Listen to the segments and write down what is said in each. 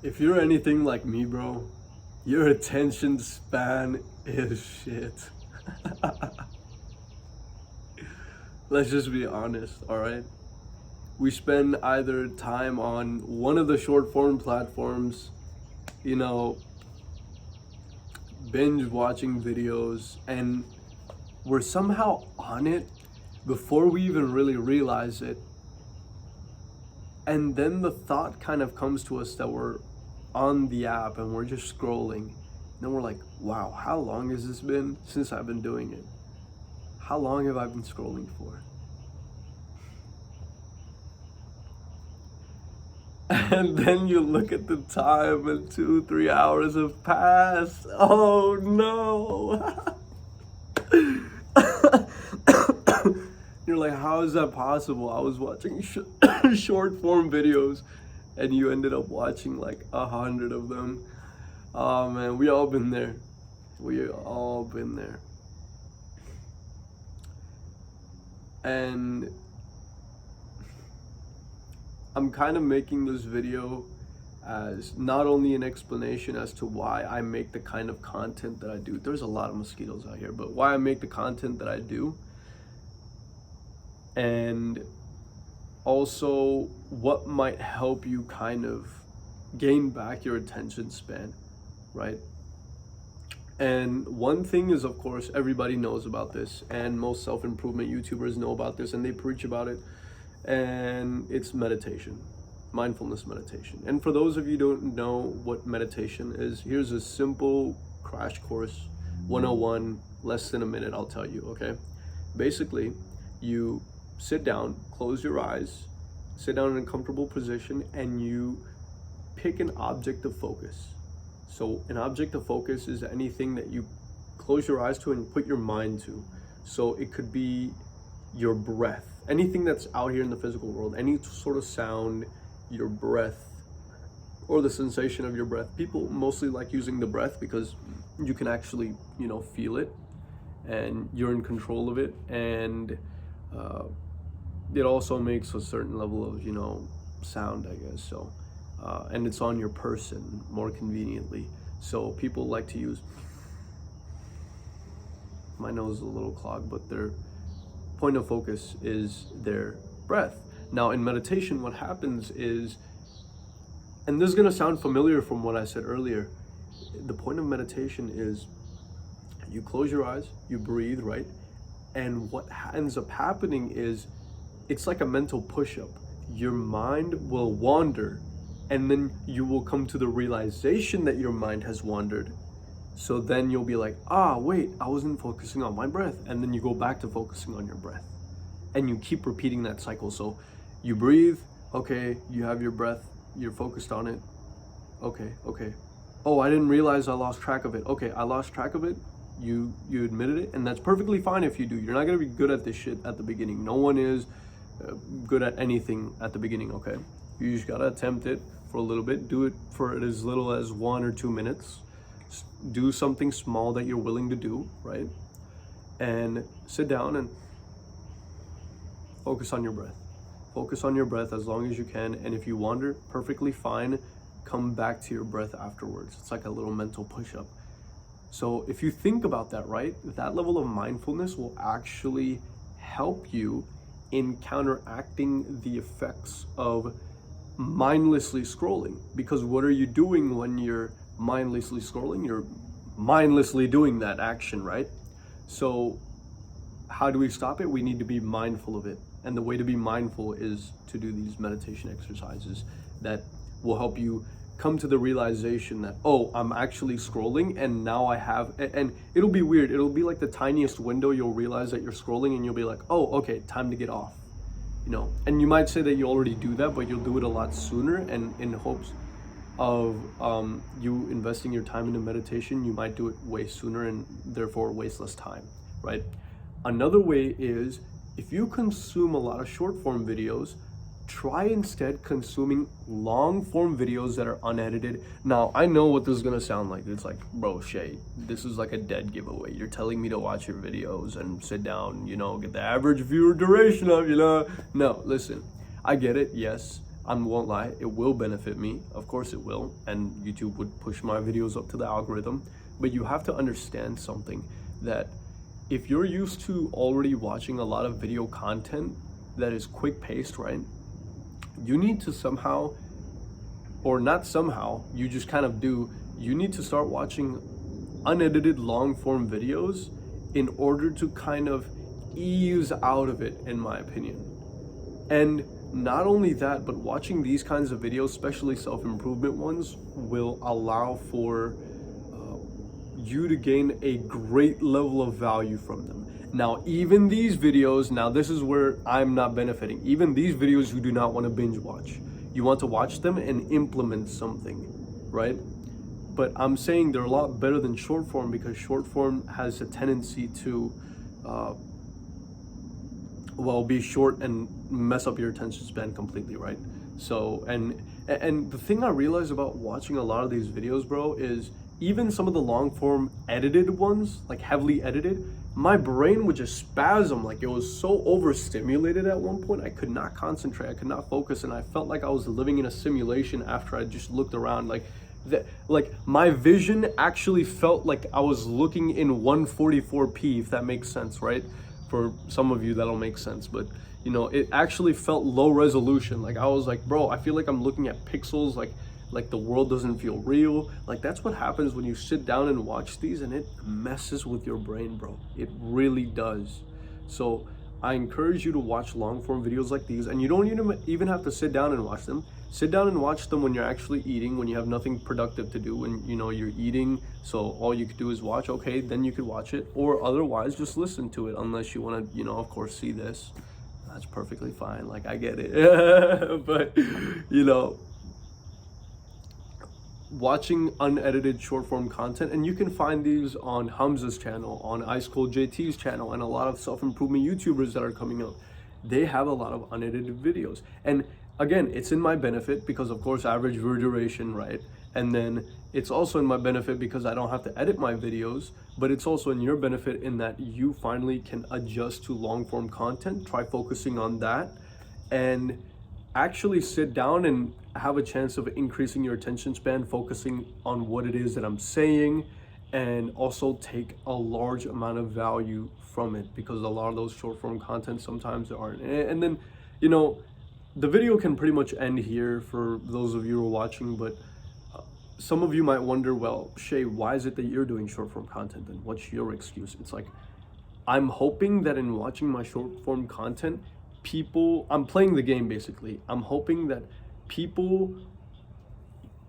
If you're anything like me, bro, your attention span is shit. Let's just be honest, alright? We spend either time on one of the short form platforms, you know, binge watching videos, and we're somehow on it before we even really realize it. And then the thought kind of comes to us that we're on the app and we're just scrolling. Then we're like, wow, how long has this been since I've been doing it? How long have I been scrolling for? And then you look at the time and 2-3 hours have passed. Oh no. You're like, how is that possible? I was watching short form videos and you ended up watching like 100 of them. Oh man, we all been there. We all been there. And I'm kind of making this video as not only an explanation as to why I make the kind of content that I do. There's a lot of mosquitoes out here, but why I make the content that I do. And also what might help you kind of gain back your attention span, right? And one thing is, of course, everybody knows about this, and most self-improvement YouTubers know about this, and they preach about it, and it's meditation, mindfulness meditation. And for those of you who don't know what meditation is, here's a simple crash course 101, less than a minute, I'll tell you, okay? Basically, you sit down, close your eyes, sit down in a comfortable position, and you pick an object of focus. So an object of focus is anything that you close your eyes to and put your mind to. So it could be your breath, anything that's out here in the physical world, any sort of sound, your breath, or the sensation of your breath. People mostly like using the breath because you can actually, feel it and you're in control of it. And it also makes a certain level of, sound, I guess. So, and it's on your person more conveniently. So people like to use, my nose is a little clogged, but their point of focus is their breath. Now in meditation, what happens is, and this is gonna sound familiar from what I said earlier, the point of meditation is you close your eyes, you breathe, right? And what ends up happening is it's like a mental push-up. Your mind will wander, and then you will come to the realization that your mind has wandered. So then you'll be like, wait, I wasn't focusing on my breath. And then you go back to focusing on your breath. And you keep repeating that cycle. So you breathe, okay, you have your breath, you're focused on it. Okay. Oh, I didn't realize I lost track of it. Okay, I lost track of it. You admitted it, and that's perfectly fine if you do. You're not gonna be good at this shit at the beginning. No one is good at anything at the beginning, okay? You just gotta attempt it for a little bit. Do it for as little as 1 or 2 minutes. Do something small that you're willing to do, right? And sit down and focus on your breath. Focus on your breath as long as you can, and if you wander, perfectly fine. Come back to your breath afterwards. It's like a little mental push-up. So if you think about that, right, that level of mindfulness will actually help you in counteracting the effects of mindlessly scrolling. Because what are you doing when you're mindlessly scrolling? You're mindlessly doing that action, right? So how do we stop it? We need to be mindful of it. And the way to be mindful is to do these meditation exercises that will help you come to the realization that, oh, I'm actually scrolling, and now I have, and it'll be weird. It'll be like the tiniest window. You'll realize that you're scrolling and you'll be like, oh, okay, time to get off, and you might say that you already do that, but you'll do it a lot sooner, and in hopes of you investing your time into meditation, you might do it way sooner and therefore waste less time, right? Another way is, if you consume a lot of short form videos, try instead consuming long form videos that are unedited. Now, I know what this is gonna sound like. It's like, bro, Shay, this is like a dead giveaway. You're telling me to watch your videos and sit down, get the average viewer duration of, No, listen, I get it, yes. I won't lie, it will benefit me. Of course it will. And YouTube would push my videos up to the algorithm. But you have to understand something, that if you're used to already watching a lot of video content that is quick paced, right? You need to somehow, or not somehow, you just kind of do, you need to start watching unedited long form videos in order to kind of ease out of it, in my opinion. And not only that, but watching these kinds of videos, especially self-improvement ones, will allow for you to gain a great level of value from them. Now, even these videos, now this is where I'm not benefiting. Even these videos you do not want to binge watch. You want to watch them and implement something, right? But I'm saying they're a lot better than short form, because short form has a tendency to, be short and mess up your attention span completely, right? So, and the thing I realized about watching a lot of these videos, bro, is even some of the long form edited ones, like heavily edited, my brain would just spasm. Like, it was so overstimulated at one point, I could not concentrate, I could not focus, and I felt like I was living in a simulation after I just looked around. Like my vision actually felt like I was looking in 144p, if that makes sense, right? For some of you that'll make sense, but you know, it actually felt low resolution. Like, I was like, bro, I feel like I'm looking at pixels, like the world doesn't feel real. Like, that's what happens when you sit down and watch these, and it messes with your brain, bro. It really does. So I encourage you to watch long form videos like these, and you don't even have to sit down and watch them. Sit down and watch them when you're actually eating, when you have nothing productive to do, when you know you're eating, so all you could do is watch. Okay, then you could watch it, or otherwise just listen to it, unless you want to, you know, of course, see this. That's perfectly fine, like, I get it. But you know, watching unedited short form content, and you can find these on Hamza's channel, on Ice Cold JT's channel, and a lot of self-improvement YouTubers that are coming up. They have a lot of unedited videos, and again, it's in my benefit because, of course, average view duration, right? And then it's also in my benefit because I don't have to edit my videos, but it's also in your benefit in that you finally can adjust to long form content. Try focusing on that and actually sit down and have a chance of increasing your attention span, focusing on what it is that I'm saying, and also take a large amount of value from it, because a lot of those short form content sometimes there aren't. And then, you know, the video can pretty much end here for those of you who are watching, but some of you might wonder, well, Shay, why is it that you're doing short form content, and what's your excuse? It's like, I'm hoping that in watching my short form content, I'm playing the game basically. I'm hoping that people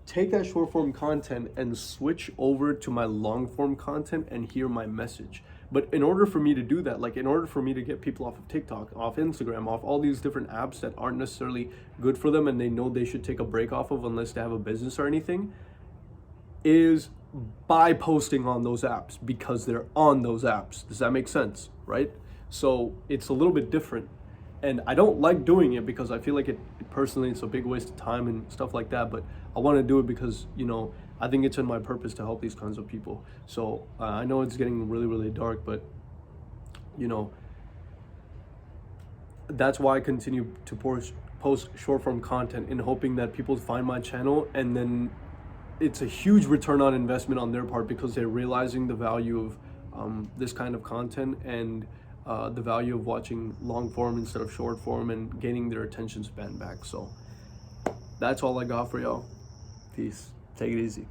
take that short form content and switch over to my long form content and hear my message. But in order for me to do that, like in order for me to get people off of TikTok, off Instagram, off all these different apps that aren't necessarily good for them and they know they should take a break off of unless they have a business or anything, is by posting on those apps, because they're on those apps. Does that make sense, right? So it's a little bit different. And I don't like doing it because I feel like personally, it's a big waste of time and stuff like that. But I want to do it because, you know, I think it's in my purpose to help these kinds of people. So I know it's getting really, really dark, but, you know, that's why I continue to post short form content, in hoping that people find my channel, and then it's a huge return on investment on their part, because they're realizing the value of this kind of content, and the value of watching long form instead of short form, and gaining their attention span back. So that's all I got for y'all. Peace. Take it easy.